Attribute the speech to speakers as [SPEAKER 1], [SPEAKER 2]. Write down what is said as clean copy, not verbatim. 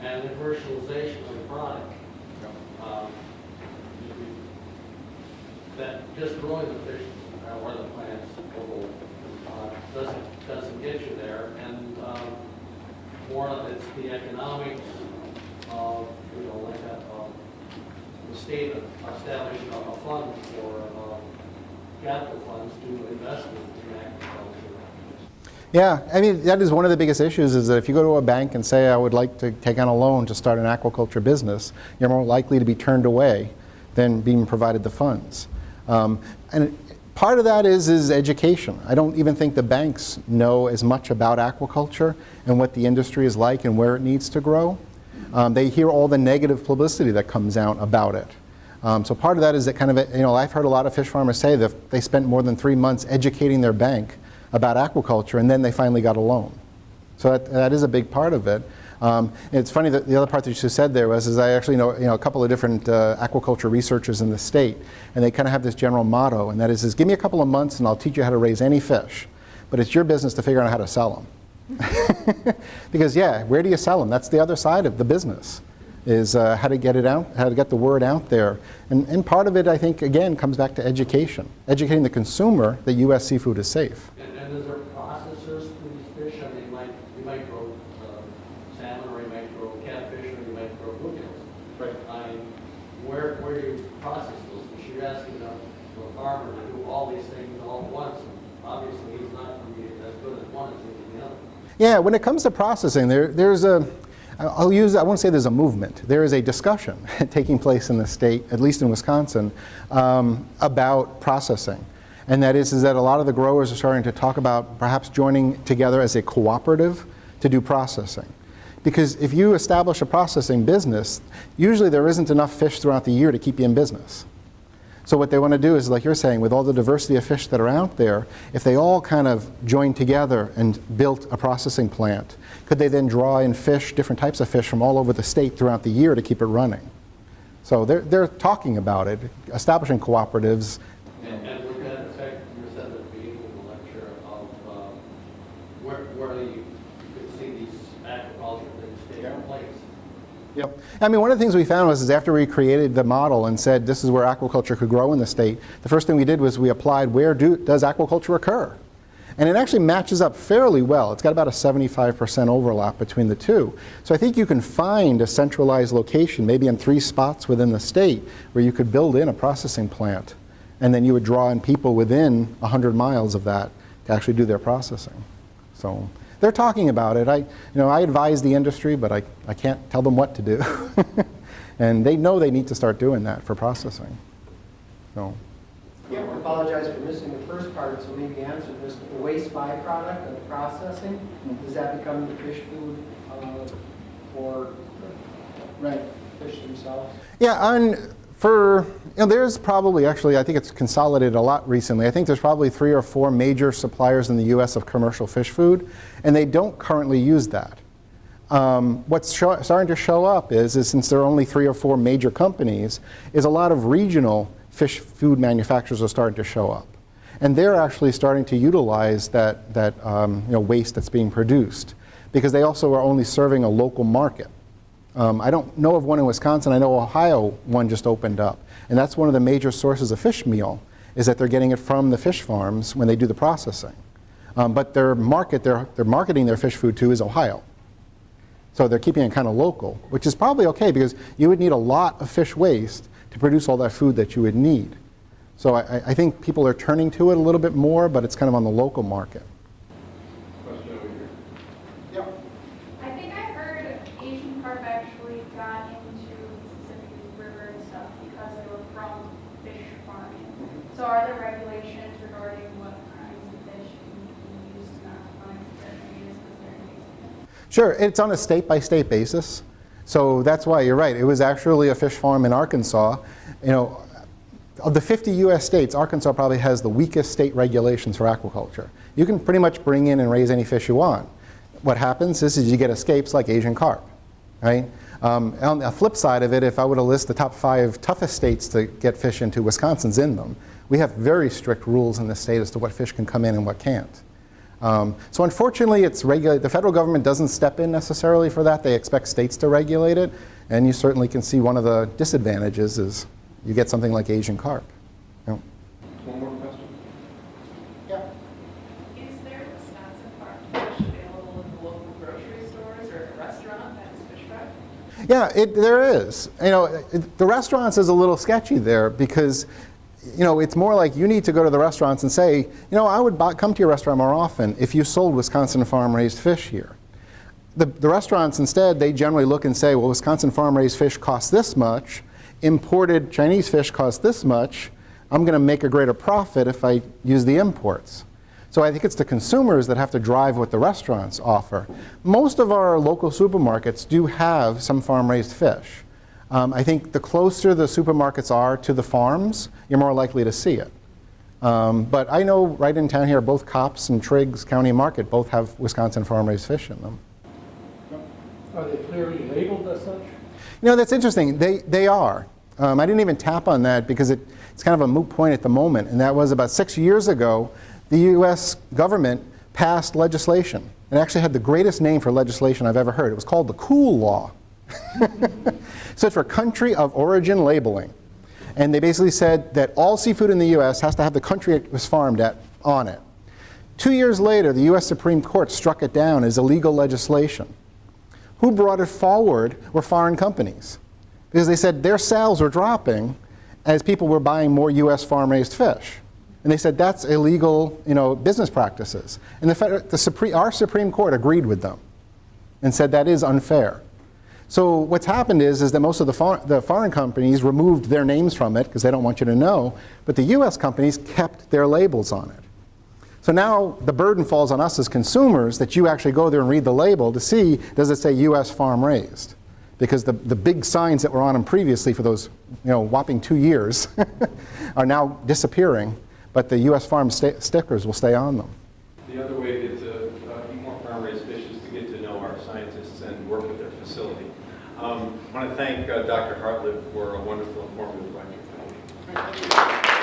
[SPEAKER 1] and the commercialization of the product. That just growing the fish or the plants doesn't get you there, and more of it's the economics of like the state establishing a fund for capital funds to investment in agriculture.
[SPEAKER 2] Yeah, I mean, that is one of the biggest issues, is that if you go to a bank and say, I would like to take on a loan to start an aquaculture business, you're more likely to be turned away than being provided the funds. And part of that is education. I don't even think the banks know as much about aquaculture and what the industry is like and where it needs to grow. They hear all the negative publicity that comes out about it. So part of that is that kind of, I've heard a lot of fish farmers say that they spent more than 3 months educating their bank about aquaculture, and then they finally got a loan. So that is a big part of it. It's funny that the other part that you just said there is I actually know a couple of different aquaculture researchers in the state, and they kind of have this general motto, and that is give me a couple of months and I'll teach you how to raise any fish, but it's your business to figure out how to sell them. Because yeah, where do you sell them? That's the other side of the business, is how to get it out, how to get the word out there. And part of it, I think, again, comes back to education. Educating the consumer that U.S. seafood is safe.
[SPEAKER 1] And is there processors for these fish? I mean, you might grow salmon, or you might grow catfish, or you might grow bluegills.
[SPEAKER 2] Right.
[SPEAKER 1] I mean, where do you process those fish? You're asking a farmer to do all these things all at once, and obviously he's not going to be as good at one as the other.
[SPEAKER 2] Yeah, when it comes to processing, there's a, I won't say there's a movement. There is a discussion taking place in the state, at least in Wisconsin, about processing. And that is that a lot of the growers are starting to talk about perhaps joining together as a cooperative to do processing. Because if you establish a processing business, usually there isn't enough fish throughout the year to keep you in business. So what they want to do is, like you're saying, with all the diversity of fish that are out there, if they all kind of joined together and built a processing plant, could they then draw in fish, different types of fish from all over the state throughout the year to keep it running? So they're talking about it, establishing cooperatives.
[SPEAKER 1] And would that affect, you said at the beginning of the lecture, of where you could see these aquaculture things taking place?
[SPEAKER 2] Yep. I mean, one of the things we found was after we created the model and said this is where aquaculture could grow in the state, the first thing we did was we applied where does aquaculture occur? And it actually matches up fairly well. It's got about a 75% overlap between the two. So I think you can find a centralized location, maybe in 3 spots within the state, where you could build in a processing plant. And then you would draw in people within 100 miles of that to actually do their processing. So they're talking about it. I advise the industry, but I can't tell them what to do. And they know they need to start doing that for processing. So.
[SPEAKER 3] Yeah, I apologize for missing the first part, so maybe answer this. The waste byproduct of processing, does that become the fish food for fish themselves?
[SPEAKER 2] Yeah, there's probably, actually, I think it's consolidated a lot recently. I think there's probably 3 or 4 major suppliers in the U.S. of commercial fish food, and they don't currently use that. What's starting to show up is since there are only 3 or 4 major companies, is a lot of regional fish food manufacturers are starting to show up. And they're actually starting to utilize that waste that's being produced, because they also are only serving a local market. I don't know of one in Wisconsin. I know Ohio one just opened up. And that's one of the major sources of fish meal, is that they're getting it from the fish farms when they do the processing. But their market, they're marketing their fish food to is Ohio. So they're keeping it kind of local, which is probably okay, because you would need a lot of fish waste to produce all that food that you would need. So I think people are turning to it a little bit more, but it's kind of on the local market.
[SPEAKER 4] Question over here.
[SPEAKER 2] Yeah.
[SPEAKER 5] I think I heard Asian carp actually got into Mississippi River and stuff because they were from fish farming. So are there regulations regarding what kinds of fish can be used in aquaponics that are used as their invasive?
[SPEAKER 2] Sure, it's on a state-by-state basis. So that's why you're right. It was actually a fish farm in Arkansas. Of the 50 U.S. states, Arkansas probably has the weakest state regulations for aquaculture. You can pretty much bring in and raise any fish you want. What happens is you get escapes like Asian carp, right? On the flip side of it, if I were to list the top 5 toughest states to get fish into, Wisconsin's in them. We have very strict rules in the state as to what fish can come in and what can't. So unfortunately, it's regulated. The federal government doesn't step in necessarily for that. They expect states to regulate it. And you certainly can see one of the disadvantages is you get something like Asian carp. You know.
[SPEAKER 4] One more question?
[SPEAKER 3] Yeah.
[SPEAKER 6] Is there Wisconsin farm fish available in the local grocery stores or at a restaurant that is fish fry?
[SPEAKER 2] Yeah, there is. You know, the restaurants is a little sketchy there because, you know, it's more like you need to go to the restaurants and say, you know, I would come to your restaurant more often if you sold Wisconsin farm-raised fish here. The restaurants instead, they generally look and say, well, Wisconsin farm-raised fish costs this much, imported Chinese fish costs this much, I'm going to make a greater profit if I use the imports. So I think it's the consumers that have to drive what the restaurants offer. Most of our local supermarkets do have some farm-raised fish. I think the closer the supermarkets are to the farms, you're more likely to see it. But I know right in town here, both Cops and Triggs County Market both have Wisconsin farm-raised fish in them.
[SPEAKER 1] Are they clearly labeled as such?
[SPEAKER 2] You know, that's interesting. They are. I didn't even tap on that because it's kind of a moot point at the moment. And that was about 6 years ago, the U.S. government passed legislation. It actually had the greatest name for legislation I've ever heard. It was called the Cool Law. So it's for country of origin labeling. And they basically said that all seafood in the U.S. has to have the country it was farmed at on it. 2 years later, the U.S. Supreme Court struck it down as illegal legislation. Who brought it forward were foreign companies, because they said their sales were dropping as people were buying more U.S. farm-raised fish. And they said that's illegal, you know, business practices. And our Supreme Court agreed with them and said that is unfair. So what's happened is that most of the foreign companies removed their names from it because they don't want you to know, but the U.S. companies kept their labels on it. So now the burden falls on us as consumers that you actually go there and read the label to see, does it say U.S. farm raised? Because the big signs that were on them previously for those, you know, whopping 2 years are now disappearing, but the U.S. farm stickers will stay on them.
[SPEAKER 4] The other way to get to eat more farm-raised fish is to get to know our scientists and work with their facility. I want to thank Dr. Hartleb for a wonderful informative lecture.